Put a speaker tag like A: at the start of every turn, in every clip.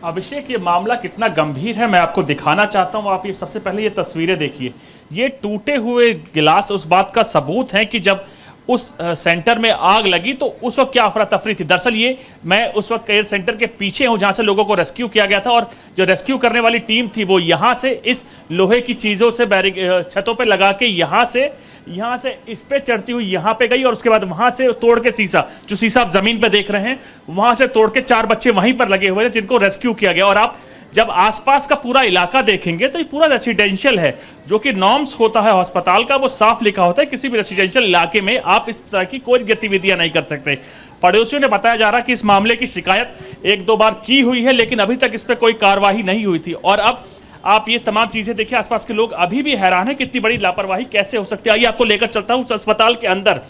A: अभिषेक, ये मामला कितना गंभीर है मैं आपको दिखाना चाहता हूं। आप ये सबसे पहले ये तस्वीरें देखिए। ये टूटे हुए गिलास उस बात का सबूत है कि जब उस सेंटर में आग लगी तो उस वक्त क्या अफरा तफरी थी। दरअसल ये मैं उस वक्त केयर सेंटर के पीछे हूं जहां से लोगों को रेस्क्यू किया गया था, और जो रेस्क्यू करने वाली टीम थी वो यहां से इस लोहे की चीजों से छतों पे लगा के यहां से इस पे चढ़ती हुई यहां पे गई, और उसके बाद वहां से तोड़ के शीशा, जो शीशा आप जमीन पे देख रहे हैं, वहां से तोड़ के 4 बच्चे वहीं पर लगे हुए थे जिनको रेस्क्यू किया गया। और आप जब आसपास का पूरा इलाका देखेंगे तो ये पूरा रेसिडेंशियल है, जो कि नॉर्म्स होता है अस्पताल का वो साफ लिखा होता है, किसी भी रेसिडेंशियल इलाके में आप इस तरह की कोई गतिविधियां नहीं कर सकते। पड़ोसियों ने बताया जा रहा कि इस मामले की शिकायत 1-2 बार की हुई है, लेकिन अभी तक इस पर कोई कार्रवाई नहीं हुई थी। और अब आप ये तमाम चीजें देखिए, आसपास के लोग अभी भी हैरान है कि इतनी बड़ी लापरवाही कैसे हो सकती है। आइए आपको लेकर चलता हूं उस अस्पताल के अंदर।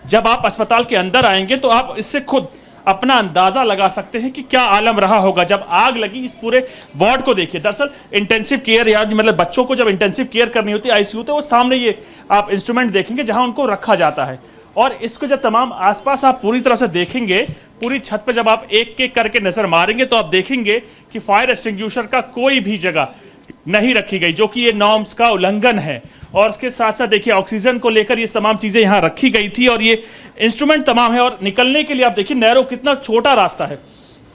A: जब आप अस्पताल के अंदर आएंगे तो आप इससे खुद अपना अंदाजा लगा सकते हैं कि क्या आलम रहा होगा जब आग लगी। इस पूरे वार्ड को देखिए। दरअसल इंटेंसिव केयर, या मतलब बच्चों को जब इंटेंसिव केयर करनी होती है आईसीयू, तो वो सामने ये आप इंस्ट्रूमेंट देखेंगे जहां उनको रखा जाता है। और इसको जब तमाम आसपास आप पूरी तरह से देखेंगे, पूरी छत पे जब आप एक एक करके नजर मारेंगे तो आप देखेंगे कि फायर एक्सटिंग्विशर का कोई भी जगह नहीं रखी गई, जो कि ये नॉर्म्स का उल्लंघन है। और उसके साथ साथ देखिए ऑक्सीजन को लेकर ये तमाम चीजें यहाँ रखी गई थी, और ये इंस्ट्रूमेंट तमाम है। और निकलने के लिए आप देखिए नैरो कितना छोटा रास्ता है।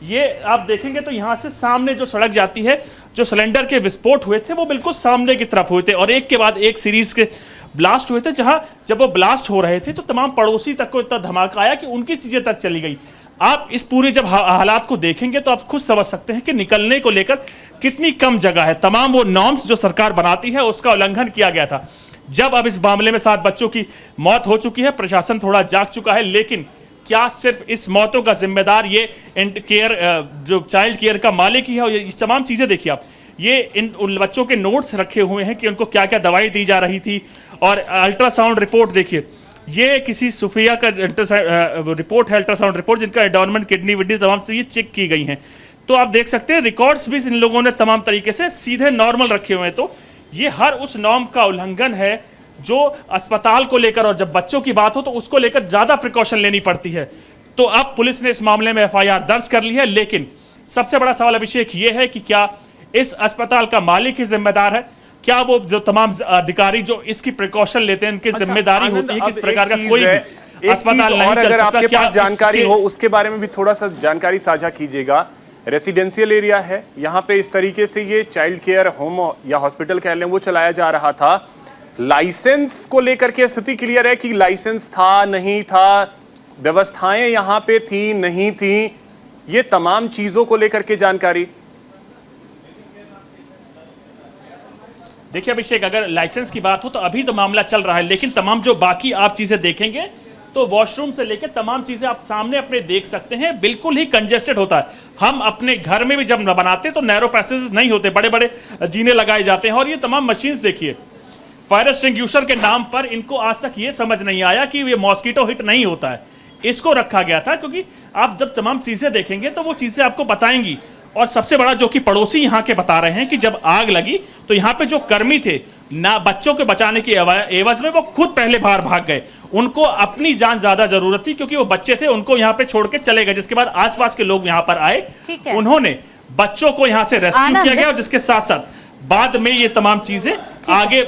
A: ये आप देखेंगे तो यहाँ से सामने जो सड़क जाती है, जो सिलेंडर के विस्फोट हुए थे वो बिल्कुल सामने की तरफ हुए थे, और एक के बाद एक सीरीज के ब्लास्ट हुए थे। जहां जब वो ब्लास्ट हो रहे थे तो तमाम पड़ोसी तक को इतना धमाका आया कि उनकी चीजें तक चली गई। आप इस पूरे जब हालात को देखेंगे तो आप खुद समझ सकते हैं कि निकलने को लेकर कितनी कम जगह है। तमाम वो नॉर्म्स जो सरकार बनाती है उसका उल्लंघन किया गया था। जब अब इस मामले में 7 बच्चों की मौत हो चुकी है, प्रशासन थोड़ा जाग चुका है, लेकिन क्या सिर्फ इस मौतों का जिम्मेदार ये केयर जो चाइल्ड केयर का मालिक ही है? और ये तमाम चीजें देखिए आप, ये उन बच्चों के नोट्स रखे हुए हैं कि उनको क्या क्या दवाई दी जा रही थी। और अल्ट्रासाउंड रिपोर्ट देखिए, ये किसी सुफिया का रिपोर्ट है, अल्ट्रासाउंड रिपोर्ट, जिनका एडॉर्मेंट किडनी विडनी तमाम से ये चेक की गई हैं। तो आप देख सकते हैं रिकॉर्ड्स भी इन लोगों ने तमाम तरीके से सीधे नॉर्मल रखे हुए हैं। तो ये हर उस नॉर्म का उल्लंघन है जो अस्पताल को लेकर, और जब बच्चों की बात हो तो उसको लेकर ज्यादा प्रिकॉशन लेनी पड़ती है। तो अब पुलिस ने इस मामले में एफआईआर दर्ज कर ली है, लेकिन सबसे बड़ा सवाल अभिषेक ये है कि क्या इस अस्पताल का मालिक ही जिम्मेदार है? क्या वो जो तमाम अधिकारी जो इसकी प्रिकॉशन लेते हैं उनकी जिम्मेदारी होती है कि इस प्रकार का कोई भी अस्पताल नहीं चल
B: अगर
A: सकता?
B: आपके
A: क्या
B: पास जानकारी हो उसके बारे में भी थोड़ा सा जानकारी साझा कीजिएगा। रेसिडेंशियल एरिया है, यहाँ पे इस तरीके से ये चाइल्ड केयर होम या हॉस्पिटल कह लें वो चलाया जा रहा था। लाइसेंस को लेकर के स्थिति क्लियर है कि लाइसेंस था नहीं था, व्यवस्थाएं यहाँ पे थी नहीं थी, ये तमाम चीजों को लेकर के जानकारी।
A: देखिए अभिषेक, अगर लाइसेंस की बात हो तो अभी तो मामला चल रहा है, लेकिन तमाम जो बाकी आप चीजें देखेंगे तो वॉशरूम से लेकर तमाम चीजें आप सामने अपने देख सकते हैं, बिल्कुल ही कंजेस्टेड होता है। हम अपने घर में भी जब बनाते तो नैरो पैसेज नहीं होते, बड़े बड़े जीने लगाए जाते हैं। और ये तमाम मशीन्स देखिए, फायर एक्सटिंग्विशर के नाम पर इनको आज तक ये समझ नहीं आया कि ये मॉस्किटो हिट नहीं होता है, इसको रखा गया था। क्योंकि आप जब तमाम चीजें देखेंगे तो वो चीजें आपको बताएंगी। और सबसे बड़ा जो कि पड़ोसी यहाँ के बता रहे हैं कि जब आग लगी तो यहाँ पे जो कर्मी थे ना, बच्चों के बचाने की एवज में वो खुद पहले बाहर भाग गए। उनको अपनी जान ज्यादा जरूरत थी क्योंकि वो बच्चे थे, उनको यहाँ पे छोड़ के चले गए। जिसके बाद आसपास के लोग यहाँ पर आए, उन्होंने बच्चों को यहाँ से रेस्क्यू किया गया, और जिसके साथ साथ बाद में ये तमाम चीजें आगे।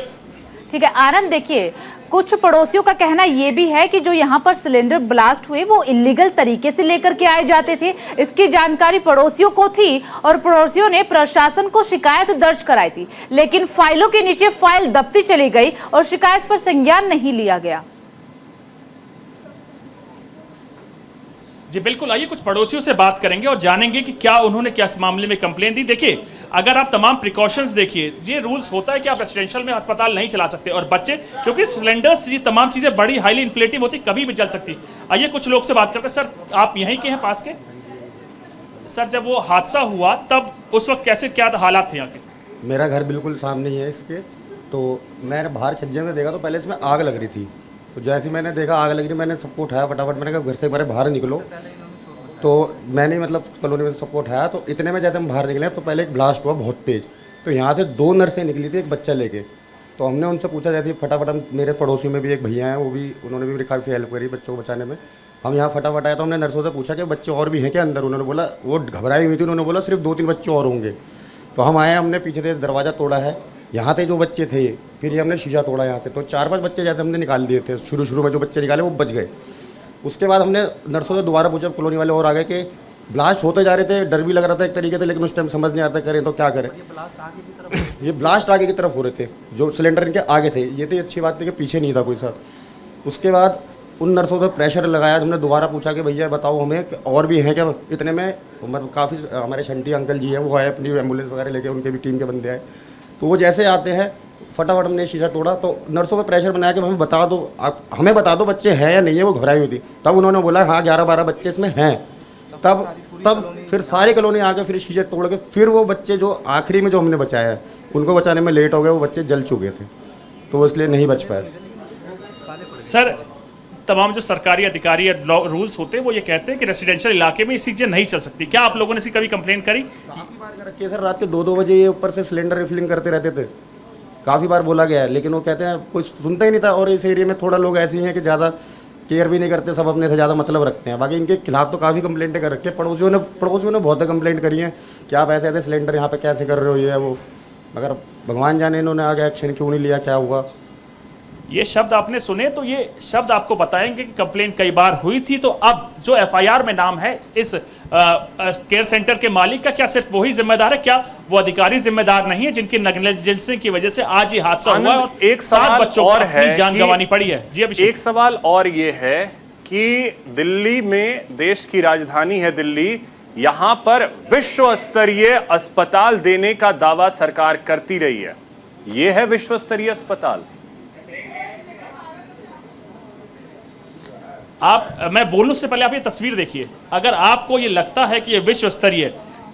C: ठीक है आनंद, देखिए कुछ पड़ोसियों का कहना यह भी है कि जो यहाँ पर सिलेंडर ब्लास्ट हुए वो इलीगल तरीके से लेकर के आए जाते थे। इसकी जानकारी पड़ोसियों को थी और पड़ोसियों ने प्रशासन को शिकायत दर्ज कराई थी, लेकिन फाइलों के नीचे फाइल दबती चली गई और शिकायत पर संज्ञान नहीं लिया गया।
A: जी बिल्कुल, आइए कुछ पड़ोसियों से बात करेंगे और जानेंगे कि क्या उन्होंने क्या इस मामले में कंप्लेन दी। देखिए, अगर आप तमाम प्रिकॉशंस देखिए, ये रूल्स होता है कि आप रेसिडेंशियल में अस्पताल नहीं चला सकते, और बच्चे क्योंकि सिलेंडर्स ये तमाम चीजें बड़ी हाईली इन्फ्लेटिव होती, कभी भी जल सकती। आइए कुछ लोग से बात करते हैं। सर, आप यहीं के हैं पास के? सर, जब वो हादसा हुआ तब उस वक्त कैसे क्या हालात थे यहाँ के?
D: मेरा घर बिल्कुल सामने ही है इसके, तो मैंने बाहर छज्जे में देखा तो पहले इसमें आग लग रही थी। तो जैसे ही मैंने देखा आग लग रही, मैंने सबको उठाया फटाफट, मैंने कहा घर से बाहर निकलो। तो मैंने मतलब कॉलोनी में सबको उठाया, तो इतने में जैसे हम बाहर निकले तो पहले एक ब्लास्ट हुआ बहुत तेज़। तो यहाँ से 2 नर्सें निकली थी एक बच्चा लेके। तो हमने उनसे पूछा, जैसे फटाफट हम, मेरे पड़ोसी में भी एक भैया हैं, वो भी, उन्होंने भी काफ़ी हेल्प करी बच्चों को बचाने में। हम यहाँ फटाफट आए तो हमने नर्सों से पूछा कि बच्चे और भी हैं क्या अंदर। उन्होंने बोला, वो घबराई हुई थी, उन्होंने बोला सिर्फ 2-3 बच्चे और होंगे। तो हम आए, हमने पीछे से दरवाज़ा तोड़ा है, यहाँ थे जो बच्चे थे, फिर ये हमने शीशा तोड़ा यहाँ से। तो 4-5 बच्चे जैसे हमने निकाल दिए थे, शुरू में जो बच्चे निकाले वो बच गए। उसके बाद हमने नर्सों से दोबारा पूछा, कॉलोनी वाले और आ गए कि ब्लास्ट होते जा रहे थे, डर भी लग रहा था एक तरीके से, लेकिन उस टाइम समझ नहीं आता करें तो क्या करें। ये ब्लास्ट आगे की तरफ हो रहे थे, जो सिलेंडर इनके आगे थे। ये तो अच्छी बात थी कि पीछे नहीं था कोई सा। उसके बाद उन नर्सों से प्रेशर लगाया, हमने दोबारा पूछा कि भैया बताओ हमें कि और भी हैं क्या। इतने में मतलब काफ़ी हमारे शंटी अंकल जी हैं, वो आए अपनी एम्बुलेंस वगैरह लेके, उनके भी टीम के बंदे आए। तो वो जैसे आते हैं फटाफट हमने शीशा तोड़ा, तो नर्सों पे प्रेशर बनाया कि हमें बता दो, आप हमें बता दो बच्चे हैं या नहीं है। वो घबराई हुई थी। तब उन्होंने बोला हाँ 11-12 बच्चे इसमें हैं। तब फिर सारी कॉलोनी आके फिर शीशे तोड़ के फिर वो बच्चे जो आखिरी में जो हमने बचाया है, उनको बचाने में लेट हो गए। वो बच्चे जल चुके थे, तो वो इसलिए नहीं बच पाए।
A: सर, तमाम जो सरकारी अधिकारी या रूल्स होते हैं वो ये कहते हैं कि रेसिडेंशियल इलाके में ये चीजें नहीं चल सकती। क्या आप लोगों ने इसकी कभी कंप्लेंट करी?
D: काफ़ी बार कर रखी है सर। रात के 2-2 बजे ये ऊपर से सिलेंडर रिफिलिंग करते रहते थे। काफ़ी बार बोला गया है, लेकिन वो कहते हैं कोई सुनता ही नहीं था। और इस एरिया में थोड़ा लोग ऐसे हैं कि ज़्यादा केयर भी नहीं करते, सब अपने से ज़्यादा मतलब रखते हैं। बाकी इनके खिलाफ तो काफ़ी कंप्लेंटें कर रखी है। पड़ोसियों ने बहुत कंप्लेंट करी है कि आप ऐसे ऐसे सिलेंडर यहाँ पे कैसे कर रहे हो, ये है वो। मगर भगवान जाने इन्होंने आगे एक्शन क्यों नहीं लिया, क्या हुआ।
A: ये शब्द आपने सुने तो ये शब्द आपको बताएंगे कि कंप्लेंट कई बार हुई थी। तो अब जो एफआईआर में नाम है इस केयर सेंटर के मालिक का, क्या सिर्फ वही जिम्मेदार है? क्या वो अधिकारी जिम्मेदार नहीं है जिनकी नेग्लिजेंस की वजह से आज ये हादसा हुआ और
B: एक सवाल
A: बच्चों को
B: और
A: अपनी
B: है
A: जान
B: कि
A: गंवानी पड़ी है? जी अभिषेक।
B: एक सवाल और ये है कि दिल्ली में, देश की राजधानी है दिल्ली, यहां पर विश्व स्तरीय अस्पताल देने का दावा सरकार करती रही है। ये है विश्व स्तरीय अस्पताल।
A: मैं बोलूं से पहले आप ये तस्वीर देखिए। अगर आपको ये लगता है कि ये विश्व स्तरीय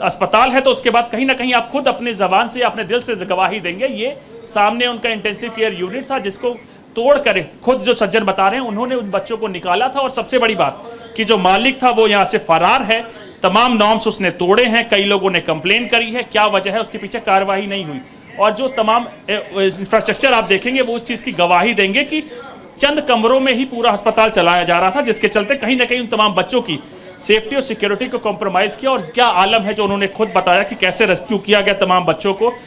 A: अस्पताल है तो उसके बाद कहीं ना कहीं आप खुद अपनी जबान से, अपने दिल से गवाही देंगे। ये सामने उनका इंटेंसिव केयर यूनिट था जिसको तोड़ कर खुद जो सज्जन बता रहे हैं उन्होंने उन बच्चों को निकाला था। और सबसे बड़ी बात कि जो मालिक था वो यहाँ से फरार है। तमाम नॉर्म्स उसने तोड़े हैं। कई लोगों ने कंप्लेन करी है। क्या वजह है उसके पीछे कार्रवाई नहीं हुई। और जो तमाम इंफ्रास्ट्रक्चर आप देखेंगे वो उस चीज की गवाही देंगे कि चंद कमरों में ही पूरा अस्पताल चलाया जा रहा था, जिसके चलते कहीं ना कहीं उन तमाम बच्चों की सेफ्टी और सिक्योरिटी को कॉम्प्रोमाइज किया। और क्या आलम है जो उन्होंने खुद बताया कि कैसे रेस्क्यू किया गया तमाम बच्चों को।